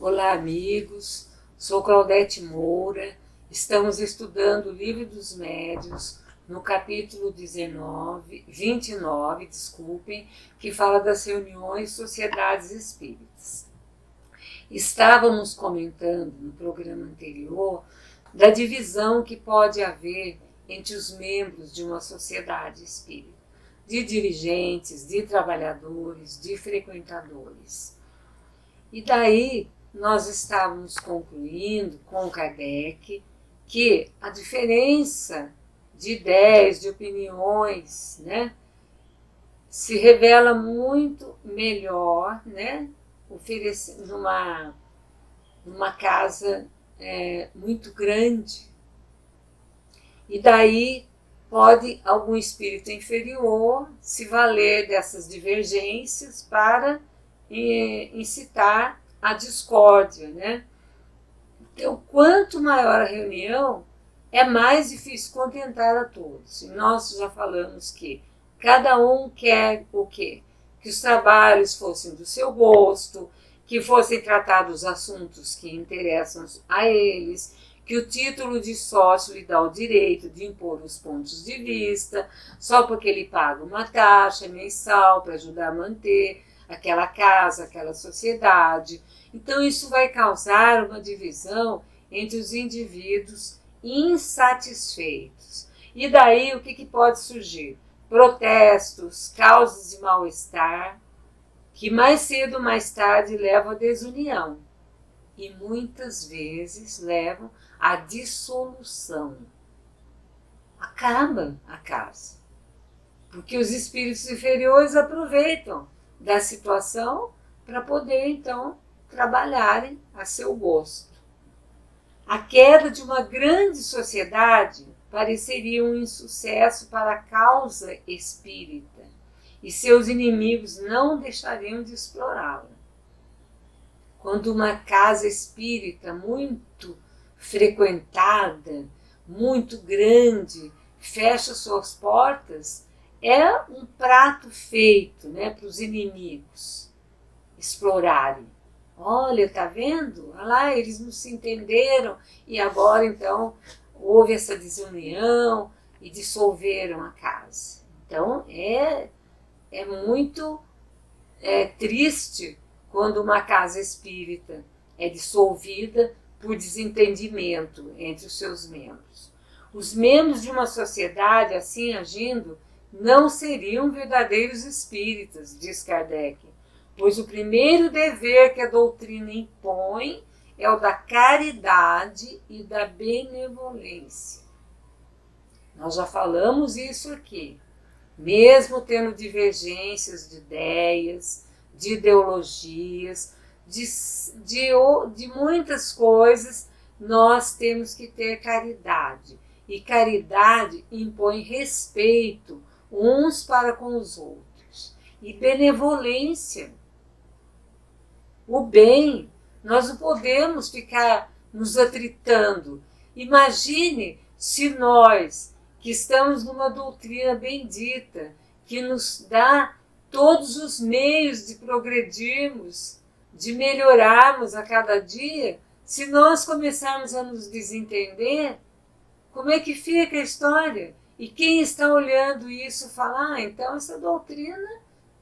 Olá, amigos. Sou Claudete Moura. Estamos estudando o Livro dos Médiuns, no capítulo 29, que fala das reuniões sociedades espíritas. Estávamos comentando no programa anterior da divisão que pode haver entre os membros de uma sociedade espírita, de dirigentes, de trabalhadores, de frequentadores. E daí nós estávamos concluindo com Kardec que a diferença de ideias, de opiniões, se revela muito melhor, numa casa muito grande. E daí pode algum espírito inferior se valer dessas divergências para incitar a discórdia, Então, quanto maior a reunião, é mais difícil contentar a todos. E nós já falamos que cada um quer o quê? Que os trabalhos fossem do seu gosto, que fossem tratados assuntos que interessam a eles, que o título de sócio lhe dá o direito de impor os pontos de vista, só porque ele paga uma taxa mensal para ajudar a manter aquela casa, aquela sociedade. Então isso vai causar uma divisão entre os indivíduos insatisfeitos. E daí o que pode surgir? Protestos, causas de mal-estar, que mais cedo ou mais tarde levam à desunião. E muitas vezes levam à dissolução. Acaba a casa. Porque os espíritos inferiores aproveitam da situação para poder, então, trabalharem a seu gosto. A queda de uma grande sociedade pareceria um insucesso para a causa espírita, e seus inimigos não deixariam de explorá-la. Quando uma casa espírita muito frequentada, muito grande, fecha suas portas, é um prato feito para os inimigos explorarem. Olha, tá vendo? Olha lá, eles não se entenderam e agora então houve essa desunião e dissolveram a casa. Então é muito triste quando uma casa espírita é dissolvida por desentendimento entre os seus membros. Os membros de uma sociedade assim agindo não seriam verdadeiros espíritas, diz Kardec, pois o primeiro dever que a doutrina impõe é o da caridade e da benevolência. Nós já falamos isso aqui. Mesmo tendo divergências de ideias, de ideologias, de muitas coisas, nós temos que ter caridade. E caridade impõe respeito uns para com os outros. E benevolência. O bem, nós não podemos ficar nos atritando. Imagine se nós, que estamos numa doutrina bendita, que nos dá todos os meios de progredirmos, de melhorarmos a cada dia, se nós começarmos a nos desentender, como é que fica a história? E quem está olhando isso fala, então essa doutrina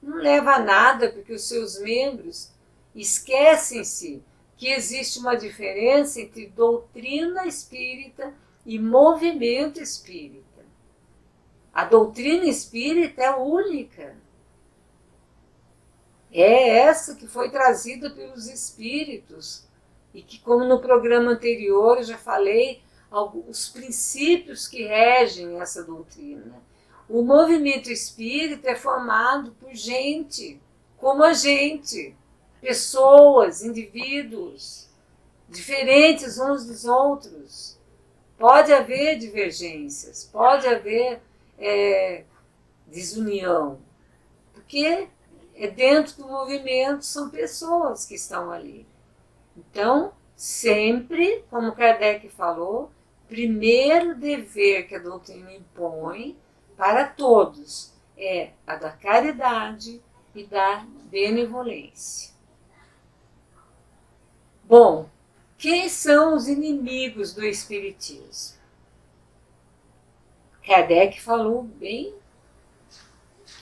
não leva a nada, porque os seus membros esquecem-se que existe uma diferença entre doutrina espírita e movimento espírita. A doutrina espírita é única. É essa que foi trazida pelos espíritos e que, como no programa anterior eu já falei, os princípios que regem essa doutrina. O movimento espírita é formado por gente, como a gente, pessoas, indivíduos, diferentes uns dos outros. Pode haver divergências, pode haver desunião, porque dentro do movimento são pessoas que estão ali. Então, sempre, como Kardec falou, primeiro dever que a doutrina impõe para todos é a da caridade e da benevolência. Bom, quem são os inimigos do Espiritismo? Kardec falou bem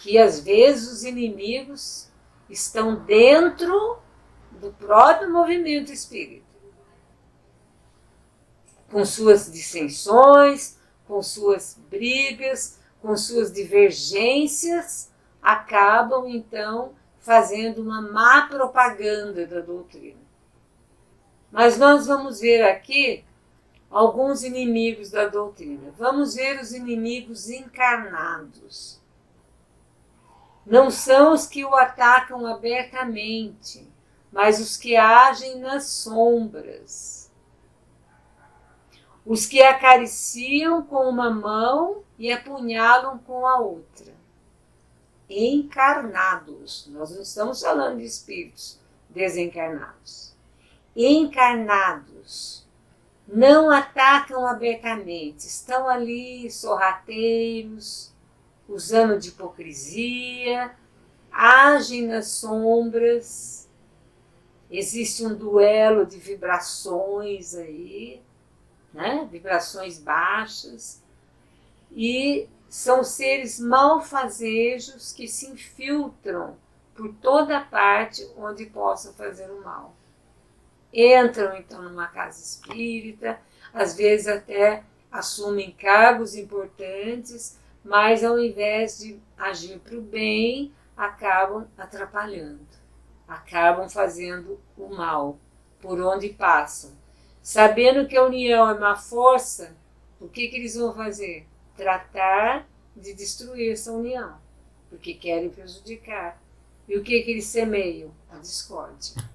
que às vezes os inimigos estão dentro do próprio movimento espírita, com suas dissensões, com suas brigas, com suas divergências, acabam então fazendo uma má propaganda da doutrina. Mas nós vamos ver aqui alguns inimigos da doutrina. Vamos ver os inimigos encarnados. Não são os que o atacam abertamente, mas os que agem nas sombras. Os que acariciam com uma mão e apunhalam com a outra. Encarnados. Nós não estamos falando de espíritos desencarnados. Encarnados. Não atacam abertamente, estão ali sorrateiros, usando de hipocrisia, agem nas sombras, existe um duelo de vibrações aí, né? Vibrações baixas, e são seres malfazejos que se infiltram por toda parte onde possam fazer o mal. Entram então numa casa espírita, às vezes até assumem cargos importantes, mas ao invés de agir para o bem, acabam atrapalhando, acabam fazendo o mal por onde passam. Sabendo que a união é uma força, o que eles vão fazer? Tratar de destruir essa união, porque querem prejudicar. E o que eles semeiam? A discórdia.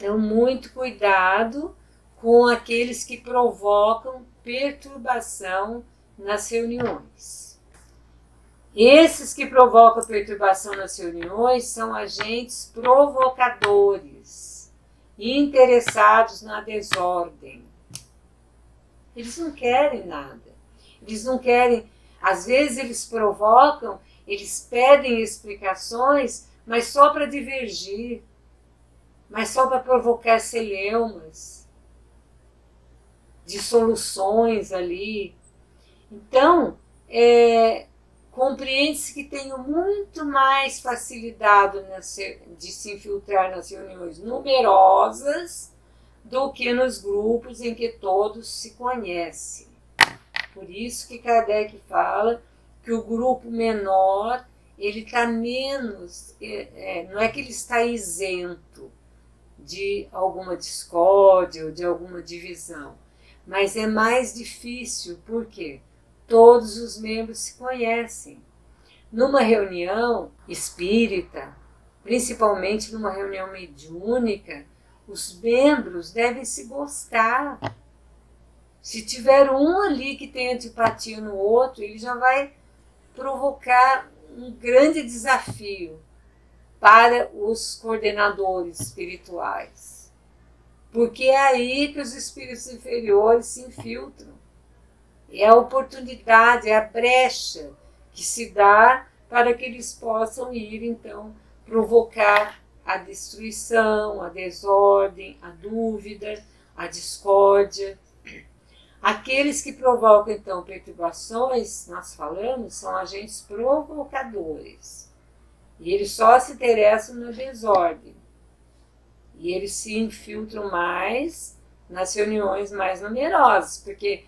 Então, muito cuidado com aqueles que provocam perturbação nas reuniões. Esses que provocam perturbação nas reuniões são agentes provocadores, interessados na desordem. Eles não querem nada. Eles não querem, às vezes eles provocam, eles pedem explicações, mas só para divergir, mas só para provocar celeumas, dissoluções ali. Então, compreende-se que tenho muito mais facilidade de se infiltrar nas reuniões numerosas do que nos grupos em que todos se conhecem. Por isso que Kardec fala que o grupo menor, ele está menos, não é que ele está isento de alguma discórdia ou de alguma divisão, mas é mais difícil, por quê? Todos os membros se conhecem. Numa reunião espírita, principalmente numa reunião mediúnica, os membros devem se gostar. Se tiver um ali que tem antipatia no outro, ele já vai provocar um grande desafio para os coordenadores espirituais. Porque é aí que os espíritos inferiores se infiltram. É a oportunidade, é a brecha que se dá para que eles possam ir, então, provocar a destruição, a desordem, a dúvida, a discórdia. Aqueles que provocam, então, perturbações, nós falamos, são agentes provocadores. E eles só se interessam na desordem. E eles se infiltram mais nas reuniões mais numerosas, porque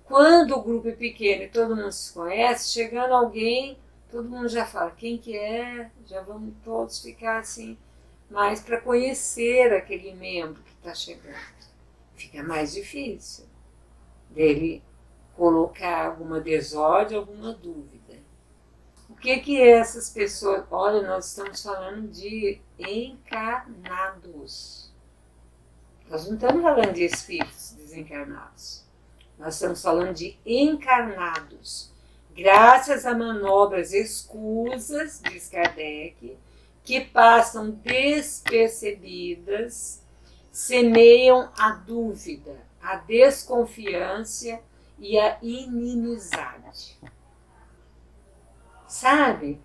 quando o grupo é pequeno e todo mundo se conhece, chegando alguém, todo mundo já fala quem que é, já vamos todos ficar assim, mais para conhecer aquele membro que está chegando. Fica mais difícil dele colocar alguma desordem, alguma dúvida. O que essas pessoas... Olha, nós estamos falando de encarnados. Nós não estamos falando de espíritos desencarnados. Nós estamos falando de encarnados. Graças a manobras escusas, diz Kardec, que passam despercebidas, semeiam a dúvida, a desconfiança e a inimizade. Sabe?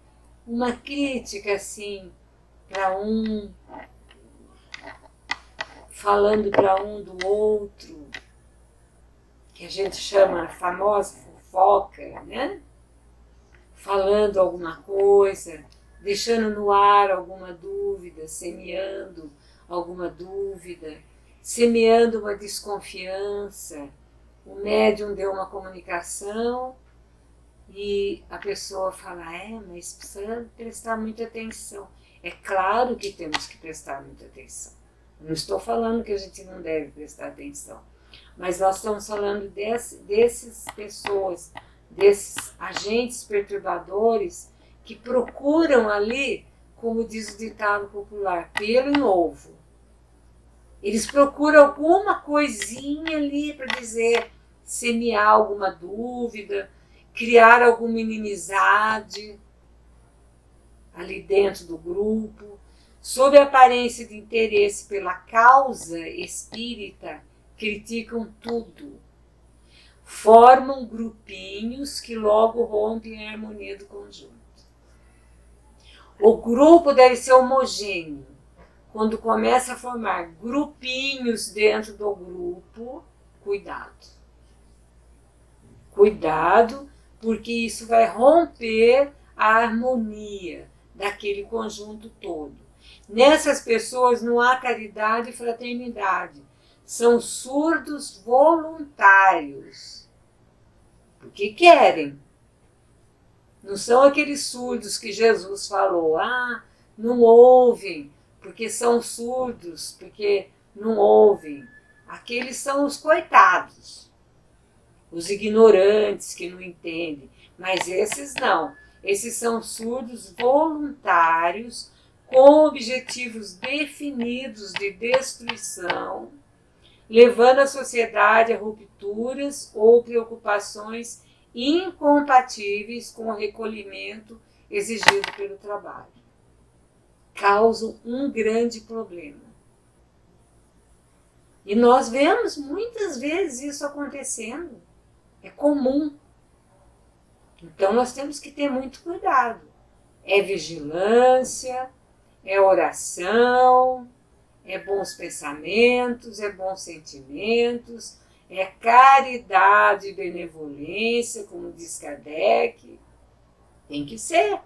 Uma crítica assim para um, falando para um do outro, que a gente chama a famosa fofoca, né? Falando alguma coisa, deixando no ar alguma dúvida, semeando alguma dúvida, semeando uma desconfiança. O médium deu uma comunicação e a pessoa fala, mas precisa prestar muita atenção. É claro que temos que prestar muita atenção. Não estou falando que a gente não deve prestar atenção, mas nós estamos falando dessas pessoas, desses agentes perturbadores que procuram ali, como diz o ditado popular, pelo em ovo. Eles procuram alguma coisinha ali para dizer, semear alguma dúvida, criar alguma inimizade ali dentro do grupo, sob a aparência de interesse pela causa espírita, criticam tudo. Formam grupinhos que logo rompem a harmonia do conjunto. O grupo deve ser homogêneo. Quando começa a formar grupinhos dentro do grupo, cuidado. Cuidado, porque isso vai romper a harmonia daquele conjunto todo. Nessas pessoas não há caridade e fraternidade. São surdos voluntários. Porque querem. Não são aqueles surdos que Jesus falou, não ouvem, porque são surdos, porque não ouvem. Aqueles são os coitados, os ignorantes que não entendem. Mas esses não. Esses são surdos voluntários, com objetivos definidos de destruição, levando a sociedade a rupturas ou preocupações incompatíveis com o recolhimento exigido pelo trabalho. Causam um grande problema. E nós vemos muitas vezes isso acontecendo. É comum. Então nós temos que ter muito cuidado. É vigilância, é oração, é bons pensamentos, é bons sentimentos, é caridade e benevolência, como diz Kardec. Tem que ser,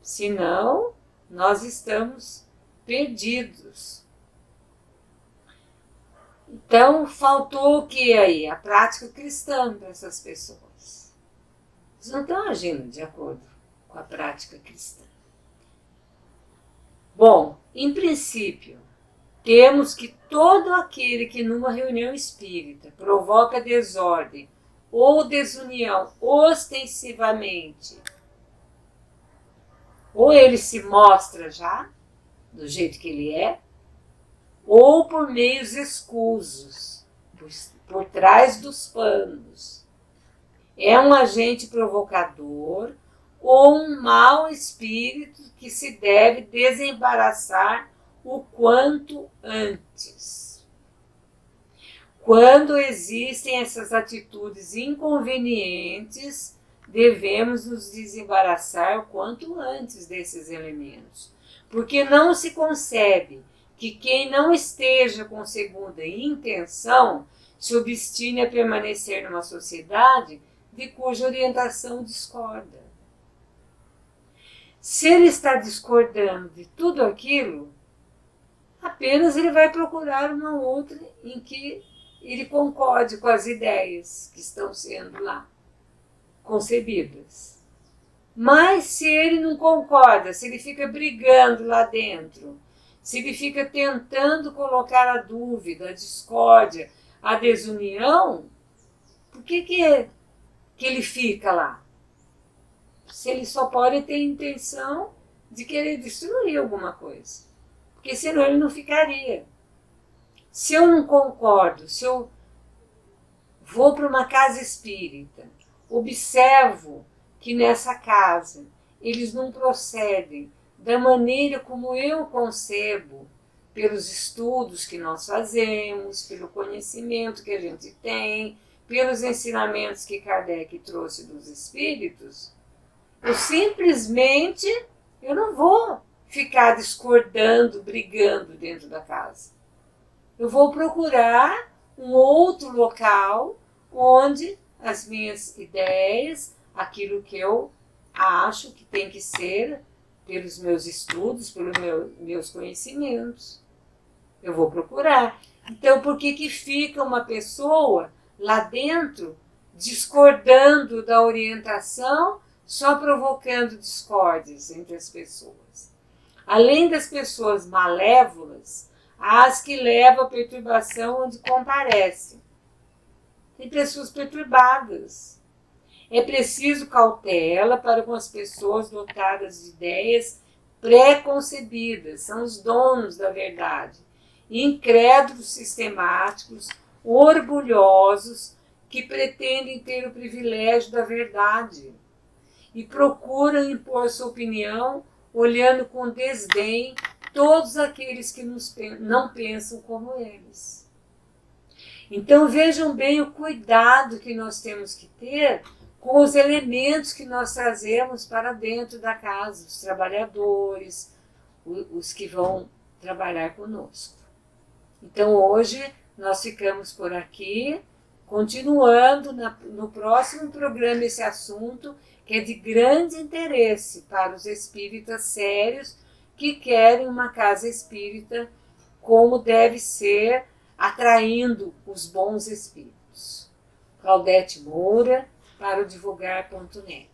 senão nós estamos perdidos. Então, faltou o que aí? A prática cristã para essas pessoas. Eles não estão agindo de acordo com a prática cristã. Bom, em princípio, temos que todo aquele que numa reunião espírita provoca desordem ou desunião ostensivamente, ou ele se mostra já do jeito que ele é, ou por meios escusos, por trás dos panos. É um agente provocador ou um mau espírito que se deve desembaraçar o quanto antes. Quando existem essas atitudes inconvenientes, devemos nos desembaraçar o quanto antes desses elementos, porque não se concebe que quem não esteja com segunda intenção se obstine a permanecer numa sociedade de cuja orientação discorda. Se ele está discordando de tudo aquilo, apenas ele vai procurar uma outra em que ele concorde com as ideias que estão sendo lá concebidas. Mas se ele não concorda, se ele fica brigando lá dentro, se ele fica tentando colocar a dúvida, a discórdia, a desunião, por que ele fica lá? Se ele só pode ter intenção de querer destruir alguma coisa. Porque senão ele não ficaria. Se eu não concordo, se eu vou para uma casa espírita, observo que nessa casa eles não procedem da maneira como eu concebo, pelos estudos que nós fazemos, pelo conhecimento que a gente tem, pelos ensinamentos que Kardec trouxe dos espíritos, eu não vou ficar discordando, brigando dentro da casa. eu vou procurar um outro local onde as minhas ideias, aquilo que eu acho que tem que ser, pelos meus estudos, pelos meus conhecimentos, eu vou procurar. Então, por que fica uma pessoa lá dentro discordando da orientação, só provocando discórdias entre as pessoas? Além das pessoas malévolas, há as que levam a perturbação onde comparecem. Tem pessoas perturbadas. É preciso cautela para com as pessoas dotadas de ideias pré-concebidas, são os donos da verdade, incrédulos sistemáticos, orgulhosos, que pretendem ter o privilégio da verdade e procuram impor sua opinião, olhando com desdém todos aqueles que não pensam como eles. Então vejam bem o cuidado que nós temos que ter com os elementos que nós trazemos para dentro da casa, os trabalhadores, os que vão trabalhar conosco. Então hoje nós ficamos por aqui, continuando no próximo programa esse assunto que é de grande interesse para os espíritas sérios que querem uma casa espírita como deve ser, atraindo os bons espíritos. Claudete Moura, para o divulgar.net.